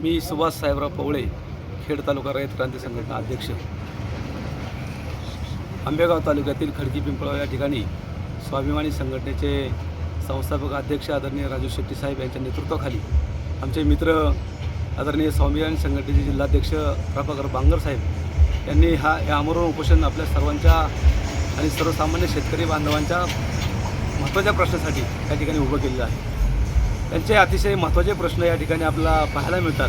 मी सुभाष साहेबराव पवळे, खेड तालुका रयत क्रांती संघटना अध्यक्ष. आंबेगाव तालुक्यातील खडकी पिंपळगाव या ठिकाणी स्वाभिमानी संघटनेचे संस्थापक अध्यक्ष आदरणीय राजू शेट्टी साहेब यांच्या नेतृत्वाखाली आमचे मित्र आदरणीय स्वाभिमानी संघटनेचे जिल्हाध्यक्ष प्रभाकर बांगर साहेब यांनी या आमरण उपोषण आपल्या सर्वांच्या आणि सर्वसामान्य शेतकरी बांधवांच्या महत्त्वाच्या प्रश्नासाठी या ठिकाणी उभं केलेलं आहे. त्यांचे अतिशय महत्त्वाचे प्रश्न या ठिकाणी आपल्याला पाहायला मिळतात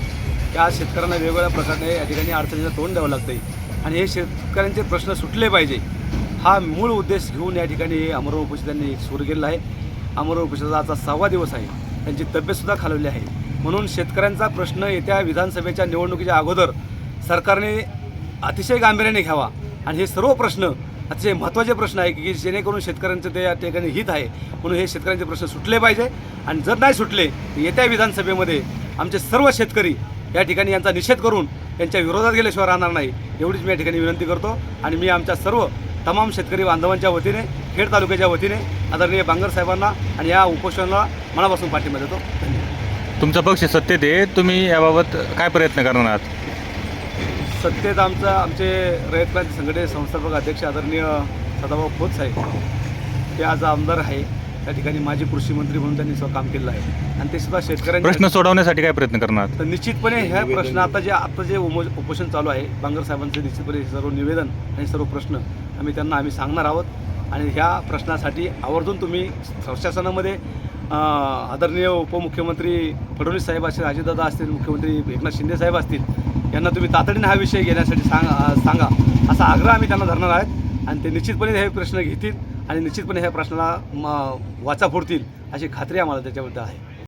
की आज शेतकऱ्यांना वेगवेगळ्या प्रकारे या ठिकाणी अडचणीला तोंड द्यावं लागतं आहे आणि हे शेतकऱ्यांचे प्रश्न सुटले पाहिजे हा मूळ उद्देश घेऊन या ठिकाणी हे आमरण उपोषण त्यांनी सुरू केलेलं आहे. आमरण उपोषणाचा आजचा 6वा दिवस आहे. त्यांची तब्येतसुद्धा खालवली आहे. म्हणून शेतकऱ्यांचा प्रश्न येत्या विधानसभेच्या निवडणुकीच्या अगोदर सरकारने अतिशय गांभीर्याने घ्यावा आणि हे सर्व प्रश्न अतिशय महत्त्वाचे प्रश्न आहे की जेणेकरून शेतकऱ्यांचं ते या ठिकाणी हित आहे. म्हणून हे शेतकऱ्यांचे प्रश्न सुटले पाहिजे आणि जर नाही सुटले तर येत्या विधानसभेमध्ये आमचे सर्व शेतकरी या ठिकाणी यांचा निषेध करून यांच्या विरोधात गेल्याशिवाय राहणार नाही एवढीच मी या ठिकाणी विनंती करतो. आणि मी आमच्या सर्व तमाम शेतकरी बांधवांच्या वतीने खेड तालुक्याच्या वतीने आदरणीय बांगर साहेबांना आणि या उपोषणाला मनापासून पाठिंबा देतो. धन्यवाद. तुमचा पक्ष सत्तेत आहे, तुम्ही याबाबत काय प्रयत्न करणार आहात? सत्तेत आमचे रयत क्रांती संघटनेचे संस्थापक अध्यक्ष आदरणीय सदाभाऊ खोत साहेब ते आज आमदार आहे. त्या ठिकाणी माजी कृषी मंत्री म्हणून त्यांनी काम केलेलं आहे आणि ते सुद्धा शेतकऱ्यांचे प्रश्न सोडवण्यासाठी काय प्रयत्न करणार? तर निश्चितपणे ह्या प्रश्न आता जे उपोषण चालू आहे बांगर साहेबांचे निश्चितपणे सर्व निवेदन आणि सर्व प्रश्न आम्ही सांगणार आहोत आणि ह्या प्रश्नासाठी आवर्जून तुम्ही प्रशासनामध्ये आदरणीय उपमुख्यमंत्री फडणवीस साहेब असतील, अजितदादा असतील, मुख्यमंत्री एकनाथ शिंदे साहेब असतील यांना तुम्ही तातडीने हा विषय घेण्यासाठी सांगा असा आग्रह आम्ही त्यांना धरणार आहेत आणि ते निश्चितपणे हे प्रश्न घेतील आणि निश्चितपणे ह्या प्रश्नाला वाचा फोडतील अशी खात्री आम्हाला त्याच्याबद्दल आहे.